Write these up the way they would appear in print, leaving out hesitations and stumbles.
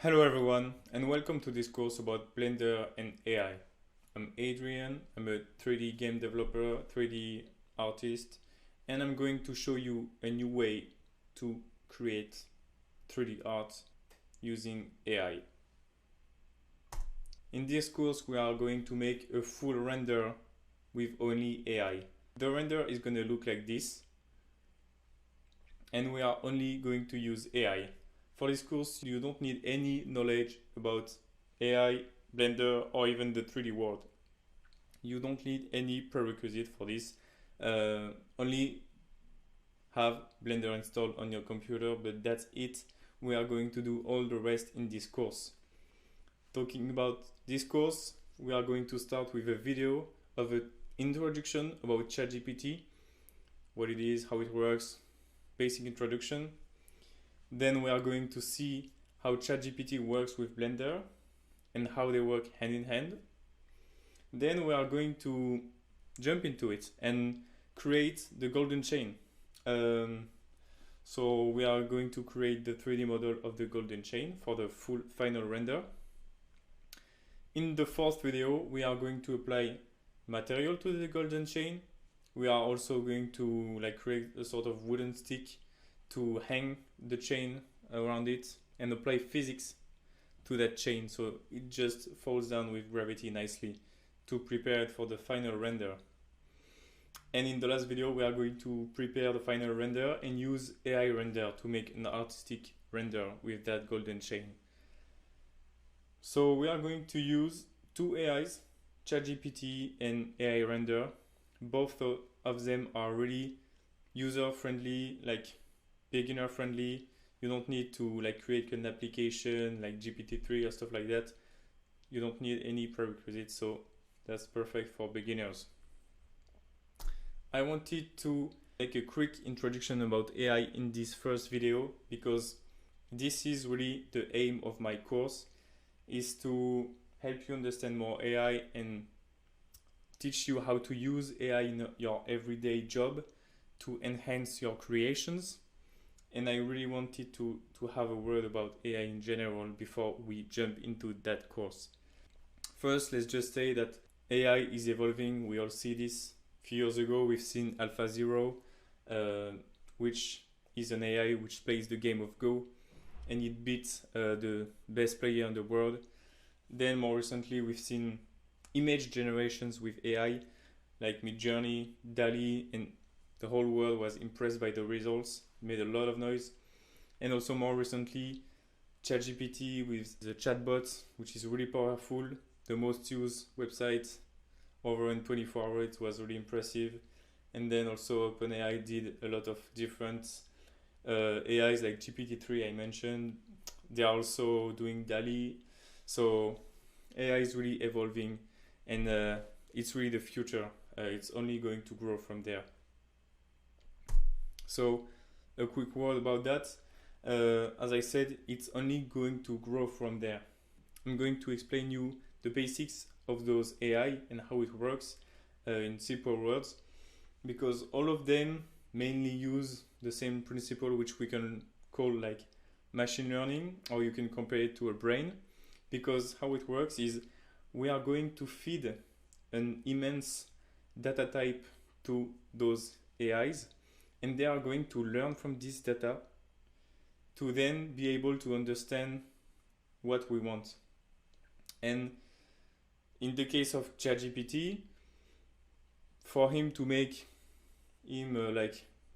Hello everyone and welcome to this course about Blender and AI. I'm Adrian, I'm a 3D game developer, 3D artist, and I'm going to show you a new way to create 3D art using AI. In this course we are going to make a full render with only AI. The render is going to look like this, and we are only going to use AI. For this course, you don't need any knowledge about AI, Blender, or even the 3D world. You don't need any prerequisite for this. Only have Blender installed on your computer, but that's it. We are going to do all the rest in this course. Talking about this course, we are going to start with a video of an introduction about ChatGPT, what it is, how it works, basic introduction. Then we are going to see how ChatGPT works with Blender and how they work hand in hand. Then we are going to jump into it and create the golden chain. So we are going to create the 3D model of the golden chain for the full final render. In the fourth video, we are going to apply material to the golden chain. We are also going to create a sort of wooden stick to hang the chain around it and apply physics to that chain so it just falls down with gravity nicely to prepare it for the final render. And in the last video we are going to prepare the final render and use AI render to make an artistic render with that golden chain. So we are going to use two AIs, ChatGPT and AI render. Both of them are really user-friendly, beginner friendly. You don't need to create an application like GPT-3 or stuff like that. You don't need any prerequisites, so that's perfect for beginners. I wanted to make a quick introduction about AI in this first video because this is really the aim of my course, is to help you understand more AI and teach you how to use AI in your everyday job to enhance your creations. And I really wanted to have a word about AI in general before we jump into that course. First, let's just say that AI is evolving. We all see this. A few years ago, we've seen AlphaZero, which is an AI which plays the game of Go, and it beats the best player in the world. Then more recently, we've seen image generations with AI, like Midjourney, DALL-E, and the whole world was impressed by the results, made a lot of noise. And also more recently, ChatGPT with the chatbot, which is really powerful. The most used website over in 24 hours was really impressive. And then also OpenAI did a lot of different AIs like GPT-3 I mentioned. They are also doing DALL-E. So AI is really evolving and it's really the future. It's only going to grow from there. So a quick word about that. As I said, it's only going to grow from there. I'm going to explain you the basics of those AI and how it works in simple words, because all of them mainly use the same principle, which we can call machine learning, or you can compare it to a brain, because how it works is we are going to feed an immense data type to those AIs, and they are going to learn from this data to then be able to understand what we want. And in the case of ChatGPT, for him to make him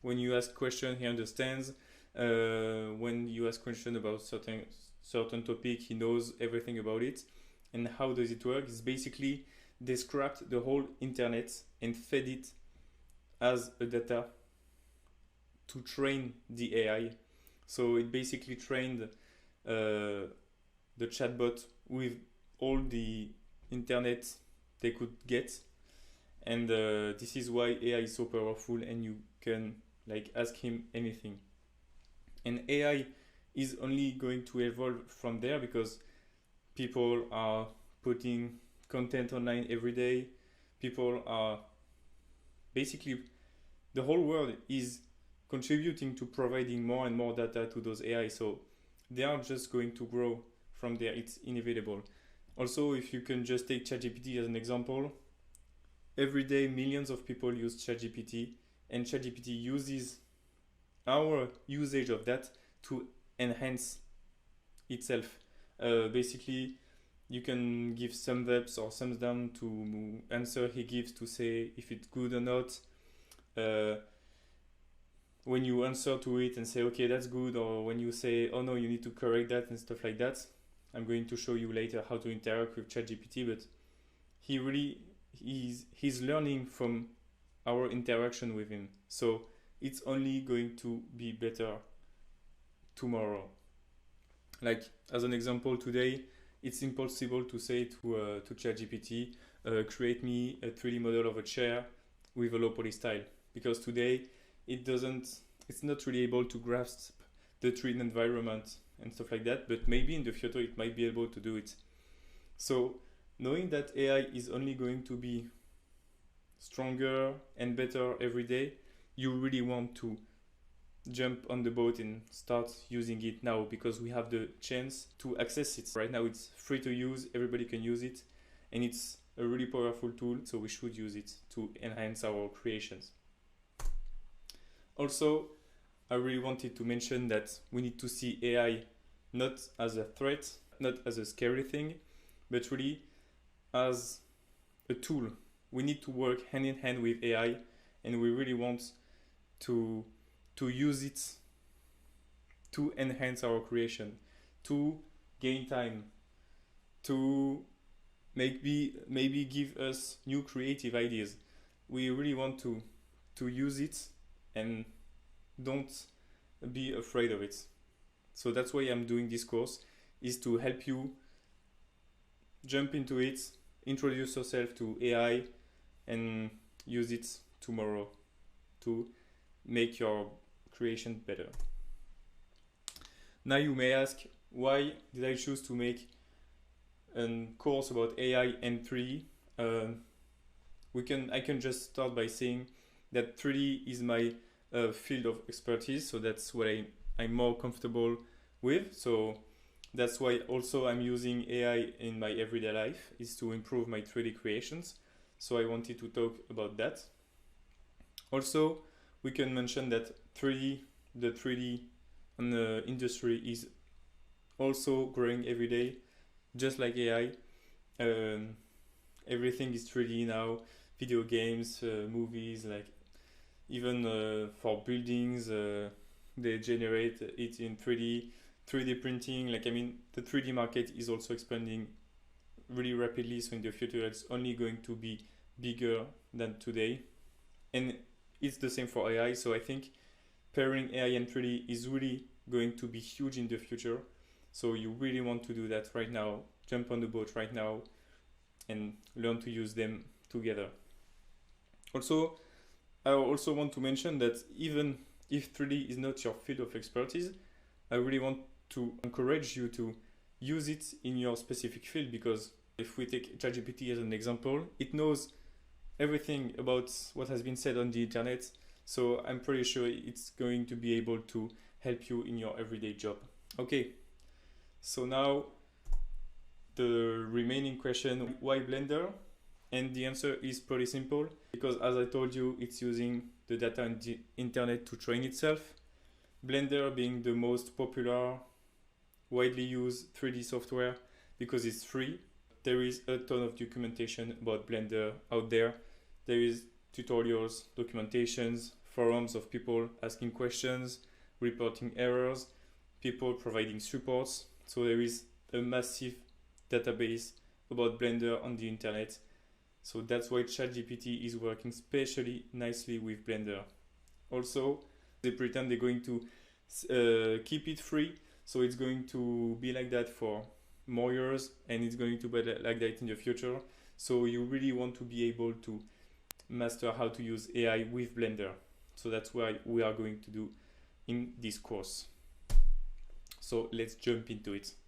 when you ask question, he understands. When you ask question about certain topic, he knows everything about it. And how does it work? It's basically they scrapped the whole internet and fed it as a data to train the AI. So it basically trained the chatbot with all the internet they could get. And this is why AI is so powerful and you can ask him anything. And AI is only going to evolve from there because people are putting content online every day. People are basically, the whole world is contributing to providing more and more data to those AI. So they are just going to grow from there. It's inevitable. Also, if you can just take ChatGPT as an example, every day millions of people use ChatGPT, and ChatGPT uses our usage of that to enhance itself. Basically, you can give thumbs ups or thumbs down to answer he gives to say if it's good or not. When you answer to it and say, okay, that's good, or when you say, oh no, you need to correct that and stuff like that. I'm going to show you later how to interact with ChatGPT, but he's learning from our interaction with him. So it's only going to be better tomorrow. Like as an example, today it's impossible to say to ChatGPT, create me a 3D model of a chair with a low poly style, because today it's not really able to grasp the 3D environment and stuff like that, but maybe in the future it might be able to do it. So knowing that AI is only going to be stronger and better every day, you really want to jump on the boat and start using it now, because we have the chance to access it. Right now it's free to use, everybody can use it, and it's a really powerful tool, so we should use it to enhance our creations. Also, I really wanted to mention that we need to see AI not as a threat, not as a scary thing, but really as a tool. We need to work hand in hand with AI, and we really want to use it to enhance our creation, to gain time, to maybe give us new creative ideas. We really want to use it, and don't be afraid of it. So that's why I'm doing this course, is to help you jump into it, introduce yourself to AI, and use it tomorrow to make your creation better. Now you may ask, why did I choose to make a course about AI and 3D? I can just start by saying that 3D is my field of expertise, so that's what I'm more comfortable with. So that's why also I'm using AI in my everyday life, is to improve my 3D creations. So I wanted to talk about that. Also, we can mention that the 3D industry is also growing every day, just like AI. Everything is 3D now, video games, movies, like even for buildings, they generate it in 3D printing. Like, I mean, the 3D market is also expanding really rapidly, so in the future it's only going to be bigger than today. And it's the same for AI, so I think pairing AI and 3D is really going to be huge in the future. So you really want to do that right now, jump on the boat right now and learn to use them together. Also, I also want to mention that even if 3D is not your field of expertise, I really want to encourage you to use it in your specific field, because if we take ChatGPT as an example, it knows everything about what has been said on the internet, so I'm pretty sure it's going to be able to help you in your everyday job. Okay, so now the remaining question, why Blender? And the answer is pretty simple, because as I told you, it's using the data on the internet to train itself. Blender being the most popular, widely used 3D software because it's free. There is a ton of documentation about Blender out there. There is tutorials, documentations, forums of people asking questions, reporting errors, people providing supports. So there is a massive database about Blender on the internet. So that's why ChatGPT is working especially nicely with Blender. Also, they pretend they're going to keep it free, so it's going to be like that for more years, and it's going to be like that in the future. So you really want to be able to master how to use AI with Blender. So that's what we are going to do in this course. So let's jump into it.